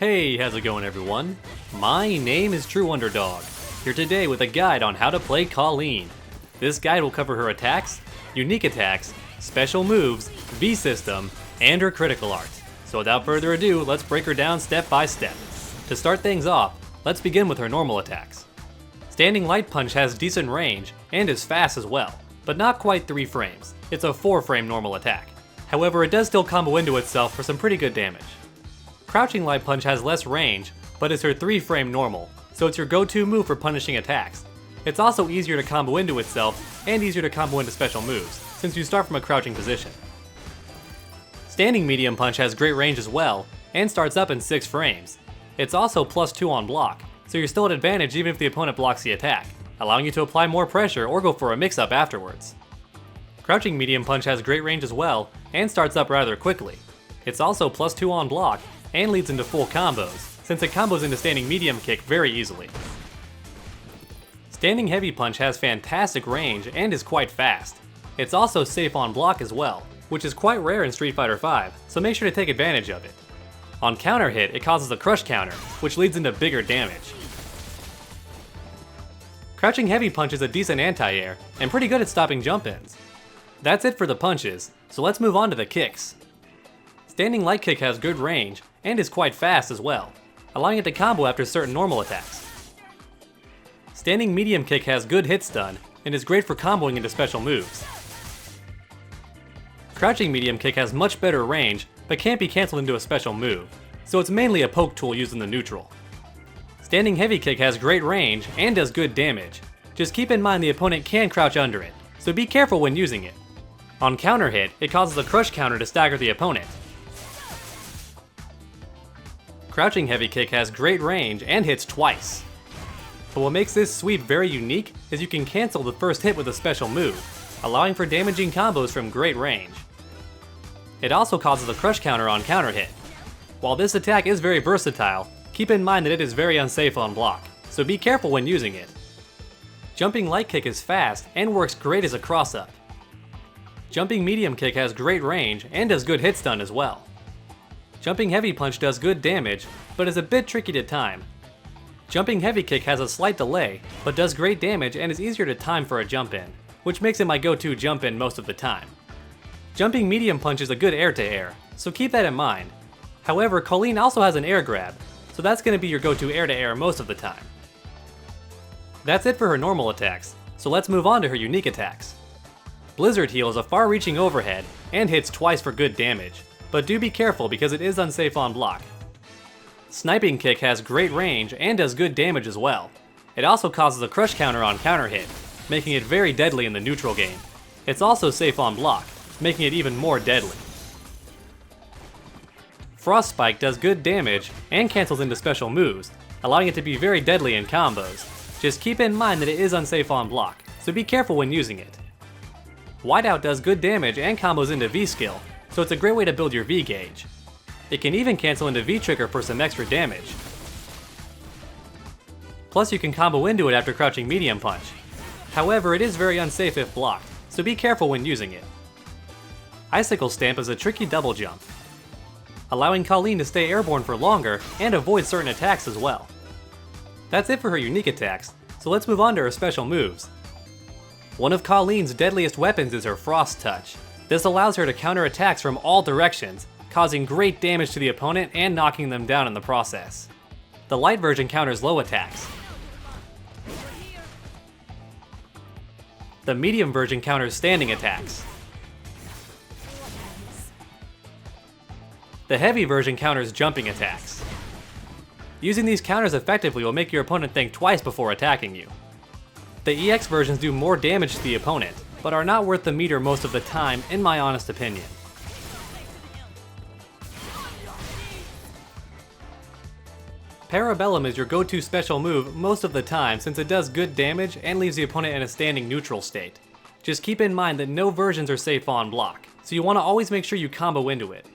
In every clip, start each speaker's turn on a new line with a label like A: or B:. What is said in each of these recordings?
A: Hey, how's it going everyone? My name is True Underdog, here today with a guide on how to play Kolin. This guide will cover her attacks, unique attacks, special moves, VSystem, and her critical art. So without further ado, let's break her down step by step. To start things off, let's begin with her normal attacks. Standing Light Punch has decent range and is fast as well, but not quite 3 frames. It's a 4-frame normal attack. However, it does still combo into itself for some pretty good damage. Crouching Light Punch has less range, but is her 3-frame normal, so it's your go-to move for punishing attacks. It's also easier to combo into itself, and easier to combo into special moves, since you start from a crouching position. Standing Medium Punch has great range as well, and starts up in 6 frames. It's also +2 on block, so you're still at advantage even if the opponent blocks the attack, allowing you to apply more pressure or go for a mix-up afterwards. Crouching Medium Punch has great range as well, and starts up rather quickly. It's also +2 on block, and leads into full combos, since it combos into Standing Medium Kick very easily. Standing Heavy Punch has fantastic range and is quite fast. It's also safe on block as well, which is quite rare in Street Fighter V, so make sure to take advantage of it. On counter hit, it causes a crush counter, which leads into bigger damage. Crouching Heavy Punch is a decent anti-air, and pretty good at stopping jump-ins. That's it for the punches, so let's move on to the kicks. Standing Light Kick has good range, and is quite fast as well, allowing it to combo after certain normal attacks. Standing Medium Kick has good hit stun, and is great for comboing into special moves. Crouching Medium Kick has much better range, but can't be cancelled into a special move, so it's mainly a poke tool used in the neutral. Standing Heavy Kick has great range, and does good damage. Just keep in mind the opponent can crouch under it, so be careful when using it. On counter hit, it causes a crush counter to stagger the opponent. Crouching Heavy Kick has great range and hits twice. But what makes this sweep very unique is you can cancel the first hit with a special move, allowing for damaging combos from great range. It also causes a crush counter on counter hit. While this attack is very versatile, keep in mind that it is very unsafe on block, so be careful when using it. Jumping Light Kick is fast and works great as a cross-up. Jumping Medium Kick has great range and does good hit stun as well. Jumping Heavy Punch does good damage, but is a bit tricky to time. Jumping Heavy Kick has a slight delay, but does great damage and is easier to time for a jump in, which makes it my go-to jump in most of the time. Jumping Medium Punch is a good air-to-air, so keep that in mind. However, Kolin also has an air grab, so that's going to be your go-to air-to-air most of the time. That's it for her normal attacks, so let's move on to her unique attacks. Blizzard Heal is a far-reaching overhead and hits twice for good damage, but do be careful because it is unsafe on block. Sniping Kick has great range and does good damage as well. It also causes a crush counter on counter hit, making it very deadly in the neutral game. It's also safe on block, making it even more deadly. Frost Spike does good damage and cancels into special moves, allowing it to be very deadly in combos. Just keep in mind that it is unsafe on block, so be careful when using it. Whiteout does good damage and combos into V-Skill, so it's a great way to build your V gauge. It can even cancel into V-Trigger for some extra damage. Plus you can combo into it after Crouching Medium Punch. However, it is very unsafe if blocked, so be careful when using it. Icicle Stamp is a tricky double jump, allowing Kolin to stay airborne for longer and avoid certain attacks as well. That's it for her unique attacks, so let's move on to her special moves. One of Kolin's deadliest weapons is her Frost Touch. This allows her to counter attacks from all directions, causing great damage to the opponent and knocking them down in the process. The light version counters low attacks. The medium version counters standing attacks. The heavy version counters jumping attacks. Using these counters effectively will make your opponent think twice before attacking you. The EX versions do more damage to the opponent, but are not worth the meter most of the time, in my honest opinion. Parabellum is your go-to special move most of the time since it does good damage and leaves the opponent in a standing neutral state. Just keep in mind that no versions are safe on block, so you want to always make sure you combo into it.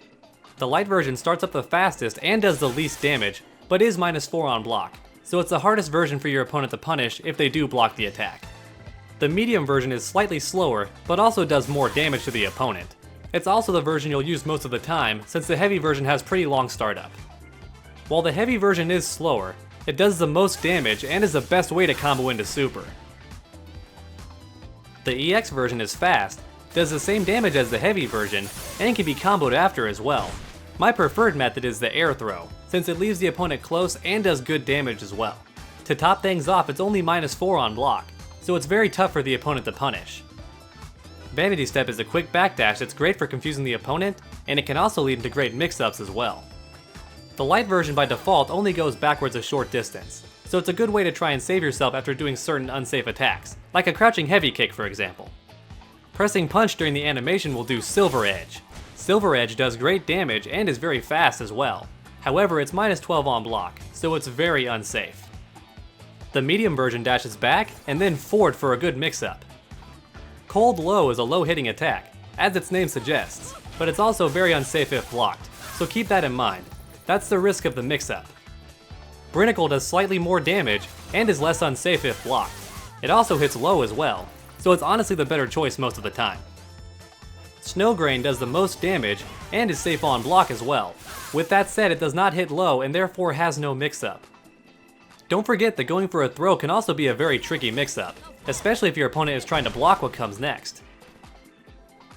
A: The light version starts up the fastest and does the least damage, but is -4 on block, so it's the hardest version for your opponent to punish if they do block the attack. The medium version is slightly slower, but also does more damage to the opponent. It's also the version you'll use most of the time, since the heavy version has pretty long startup. While the heavy version is slower, it does the most damage and is the best way to combo into super. The EX version is fast, does the same damage as the heavy version, and can be comboed after as well. My preferred method is the air throw, since it leaves the opponent close and does good damage as well. To top things off, it's only -4 on block, so it's very tough for the opponent to punish. Vanity Step is a quick backdash that's great for confusing the opponent, and it can also lead into great mix-ups as well. The light version by default only goes backwards a short distance, so it's a good way to try and save yourself after doing certain unsafe attacks, like a crouching heavy kick for example. Pressing punch during the animation will do Silver Edge. Silver Edge does great damage and is very fast as well. However, it's -12 on block, so it's very unsafe. The medium version dashes back and then forward for a good mix-up. Cold Low is a low-hitting attack, as its name suggests, but it's also very unsafe if blocked, so keep that in mind. That's the risk of the mix-up. Brinicle does slightly more damage and is less unsafe if blocked. It also hits low as well, so it's honestly the better choice most of the time. Snowgrain does the most damage and is safe on block as well. With that said, it does not hit low and therefore has no mix-up. Don't forget that going for a throw can also be a very tricky mix-up, especially if your opponent is trying to block what comes next.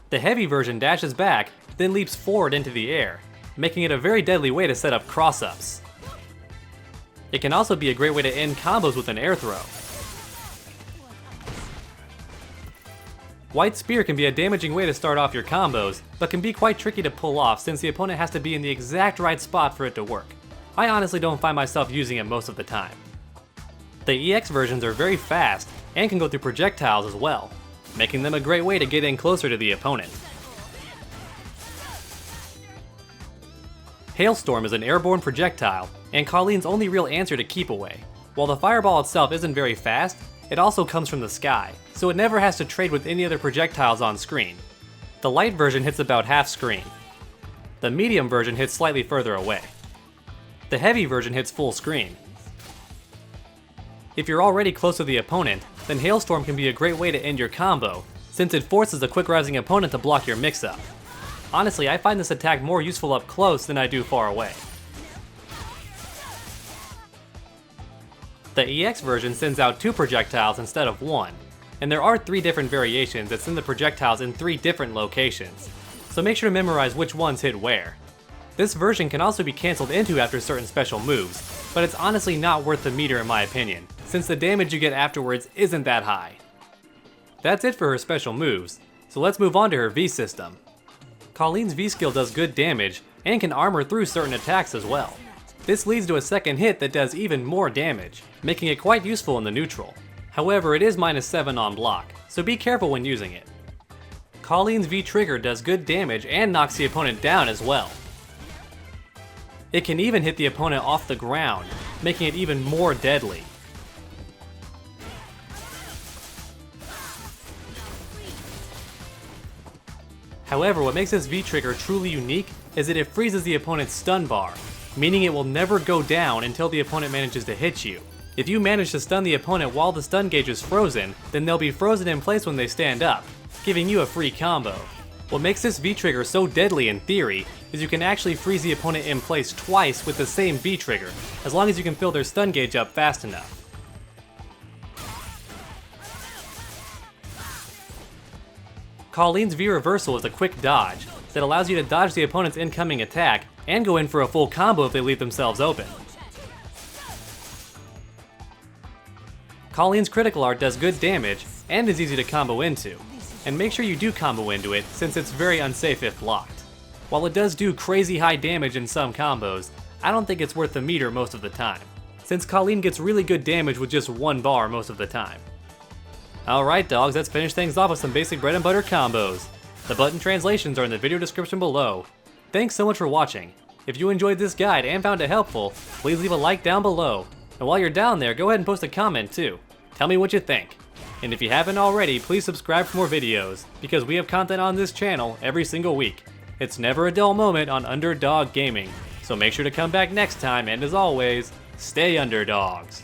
A: The heavy version dashes back, then leaps forward into the air, making it a very deadly way to set up cross-ups. It can also be a great way to end combos with an air throw. White Spear can be a damaging way to start off your combos, but can be quite tricky to pull off since the opponent has to be in the exact right spot for it to work. I honestly don't find myself using it most of the time. The EX versions are very fast and can go through projectiles as well, making them a great way to get in closer to the opponent. Hailstorm is an airborne projectile, and Kolin's only real answer to keep away. While the fireball itself isn't very fast, it also comes from the sky, so it never has to trade with any other projectiles on screen. The light version hits about half screen. The medium version hits slightly further away. The heavy version hits full screen. If you're already close to the opponent, then Hailstorm can be a great way to end your combo, since it forces a quick rising opponent to block your mix-up. Honestly, I find this attack more useful up close than I do far away. The EX version sends out 2 projectiles instead of 1, and there are 3 different variations that send the projectiles in 3 different locations, so make sure to memorize which ones hit where. This version can also be cancelled into after certain special moves, but it's honestly not worth the meter in my opinion, since the damage you get afterwards isn't that high. That's it for her special moves, so let's move on to her VSystem. Kolin's V-skill does good damage, and can armor through certain attacks as well. This leads to a second hit that does even more damage, making it quite useful in the neutral. However, it is -7 on block, so be careful when using it. Kolin's V-trigger does good damage and knocks the opponent down as well. It can even hit the opponent off the ground, making it even more deadly. However, what makes this V-trigger truly unique is that it freezes the opponent's stun bar, meaning it will never go down until the opponent manages to hit you. If you manage to stun the opponent while the stun gauge is frozen, then they'll be frozen in place when they stand up, giving you a free combo. What makes this V-trigger so deadly in theory is you can actually freeze the opponent in place twice with the same V-trigger, as long as you can fill their stun gauge up fast enough. Kolin's V-reversal is a quick dodge that allows you to dodge the opponent's incoming attack and go in for a full combo if they leave themselves open. Kolin's critical art does good damage and is easy to combo into, and make sure you do combo into it since it's very unsafe if blocked. While it does do crazy high damage in some combos, I don't think it's worth the meter most of the time, since Kolin gets really good damage with just 1 bar most of the time. Alright dogs, let's finish things off with some basic bread and butter combos. The button translations are in the video description below. Thanks so much for watching. If you enjoyed this guide and found it helpful, please leave a like down below. And while you're down there, go ahead and post a comment too. Tell me what you think. And if you haven't already, please subscribe for more videos, because we have content on this channel every single week. It's never a dull moment on Underdog Gaming, so make sure to come back next time, and as always, stay underdogs.